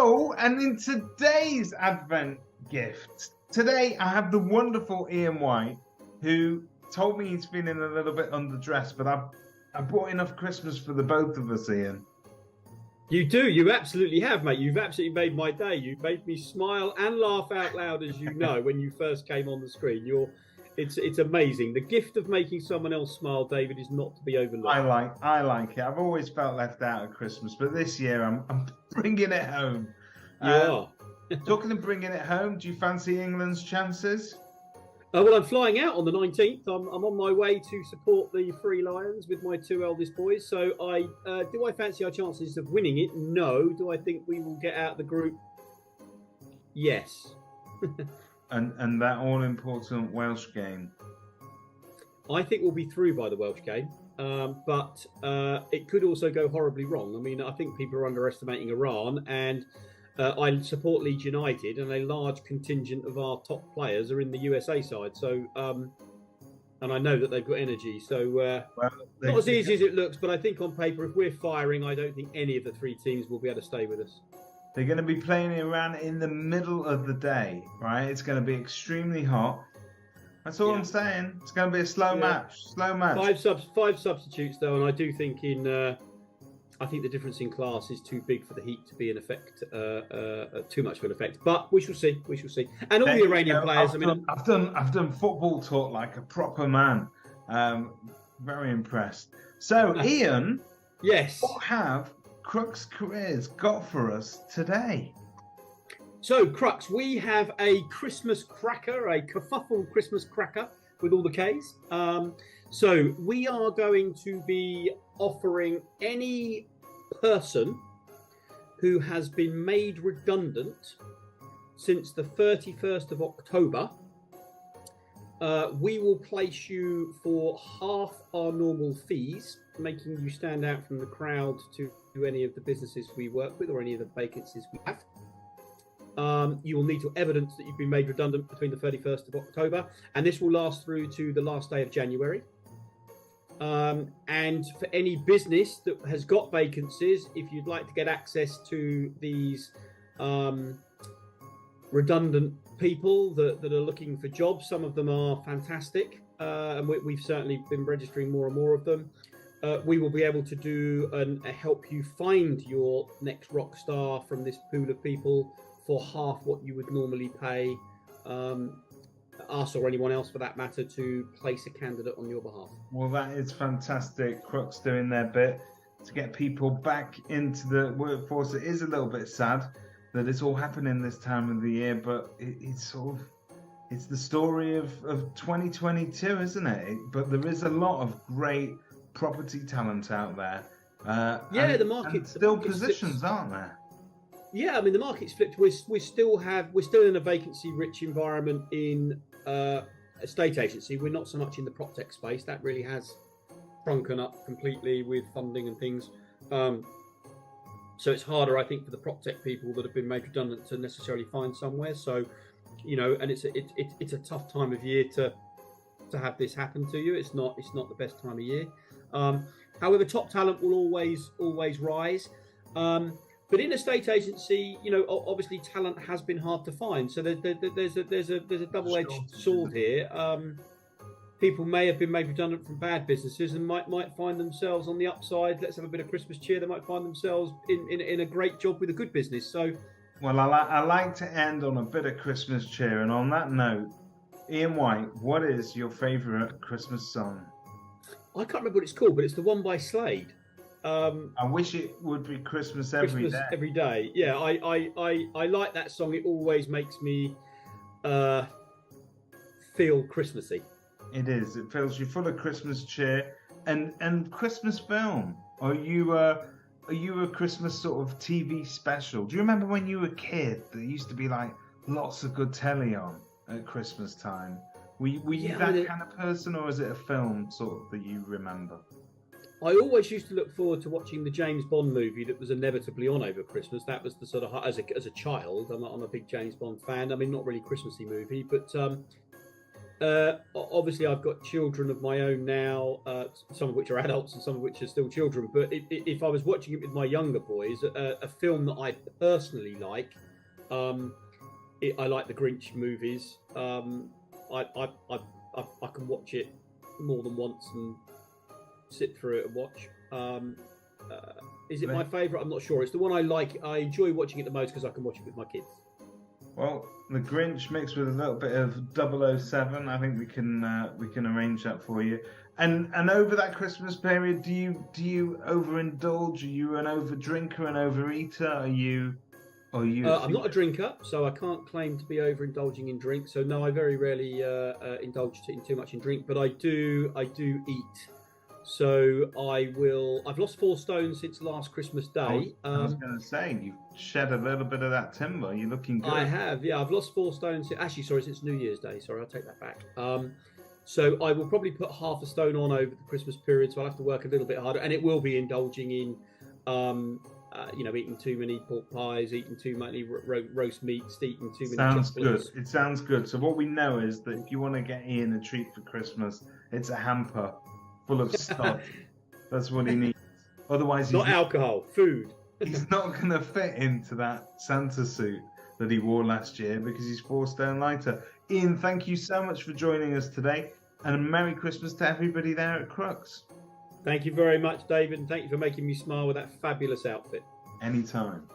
So, and in today's Advent gift, today I have the wonderful Ian White, who told me he's feeling a little bit underdressed, but I bought enough Christmas for the both of us, Ian. You do. You absolutely have, mate. You've absolutely made my day. You've made me smile and laugh out loud, as you know, when you first came on the screen. It's amazing. The gift of making someone else smile, David, is not to be overlooked. I like it. I've always felt left out of Christmas, but this year I'm bringing it home. You are. Talking of bringing it home, do you fancy England's chances? Well, I'm flying out on the 19th. I'm on my way to support the Three Lions with my two eldest boys. So do I fancy our chances of winning it? No. Do I think we will get out of the group? Yes. and that all-important Welsh game? I think we'll be through by the Welsh game, but it could also go horribly wrong. I mean, I think people are underestimating Iran, and I support Leeds United, and a large contingent of our top players are in the USA side. So, and I know that they've got energy. So, not as easy as it looks, but I think on paper, if we're firing, I don't think any of the three teams will be able to stay with us. They're going to be playing Iran in the middle of the day, right? It's going to be extremely hot. That's all I'm saying. It's going to be a slow match. Slow match. Five substitutes though, and I do think I think the difference in class is too big for the heat to be in effect, too much of an effect. But we shall see. We shall see. And all the Iranian players. I've done football talk like a proper man. Very impressed. So, Ian, yes, what have Crux Careers got for us today? So, Crux, we have a Christmas cracker, a Kerfuffle Christmas cracker with all the Ks. So, we are going to be offering any person who has been made redundant since the 31st of October, we will place you for half our normal fees, making you stand out from the crowd to any of the businesses we work with or any of the vacancies we have. You will need to evidence that you've been made redundant between the 31st of October, and this will last through to the last day of January. And for any business that has got vacancies, if you'd like to get access to these redundant people that are looking for jobs, some of them are fantastic, and we've certainly been registering more and more of them. We will be able to do and help you find your next rock star from this pool of people for half what you would normally pay us or anyone else for that matter to place a candidate on your behalf. Well, that is fantastic. Crux doing their bit to get people back into the workforce. It is a little bit sad that it's all happening this time of the year, but it's the story of 2022, isn't it? But there is a lot of great property talent out there. The market's still positions, aren't there? Yeah, I mean the market's flipped. We're still in a vacancy-rich environment in estate agency. We're not so much in the prop tech space. That really has shrunken up completely with funding and things. So it's harder, I think, for the prop tech people that have been made redundant to necessarily find somewhere. So, and it's a tough time of year to have this happen to you. It's not the best time of year. However, top talent will always rise. But in a state agency, obviously talent has been hard to find. So there's a double-edged sword here. People may have been made redundant from bad businesses and might find themselves on the upside. Let's have a bit of Christmas cheer. They might find themselves in a great job with a good business. So, well, I like to end on a bit of Christmas cheer. And on that note, Ian White, what is your favourite Christmas song? I can't remember what it's called, but it's the one by Slade. I wish it would be Christmas every day. Every day. Yeah, I like that song. It always makes me feel Christmassy. It is. It fills you full of Christmas cheer and Christmas film. Are you a Christmas sort of TV special? Do you remember when you were a kid? There used to be like lots of good telly on at Christmas time. Were you that kind of person, or is it a film sort of that you remember? I always used to look forward to watching the James Bond movie that was inevitably on over Christmas. That was the sort of, as a child, I'm a big James Bond fan. I mean, not really Christmassy movie, but Obviously, I've got children of my own now, some of which are adults and some of which are still children. But if I was watching it with my younger boys, a film that I personally like, I like the Grinch movies. I can watch it more than once and sit through it and watch. Is it my favourite? I'm not sure. It's the one I like. I enjoy watching it the most because I can watch it with my kids. Well, the Grinch mixed with a little bit of 007. I think we can arrange that for you. And over that Christmas period, do you overindulge? Are you an overdrinker, an overeater? Are you? I'm not a drinker, so I can't claim to be overindulging in drink. So no, I very rarely indulge in too much in drink, but I do eat. So I've lost 4 stone since last Christmas Day. I was going to say, you've shed a little bit of that timber. You're looking good. I have, yeah. I've lost 4 stone. Since New Year's Day. Sorry, I'll take that back. So I will probably put half a stone on over the Christmas period. So I'll have to work a little bit harder, and it will be indulging in, eating too many pork pies, eating too many roast meats, eating too many. Sounds chocolates. good. It sounds good. So what we know is that if you want to get Ian a treat for Christmas, it's a hamper full of stuff. That's what he needs. Otherwise, not alcohol, food. He's not going to fit into that Santa suit that he wore last year because he's 4 stone lighter. Ian, thank you so much for joining us today, and a Merry Christmas to everybody there at Crux. Thank you very much, David, and thank you for making me smile with that fabulous outfit. Anytime.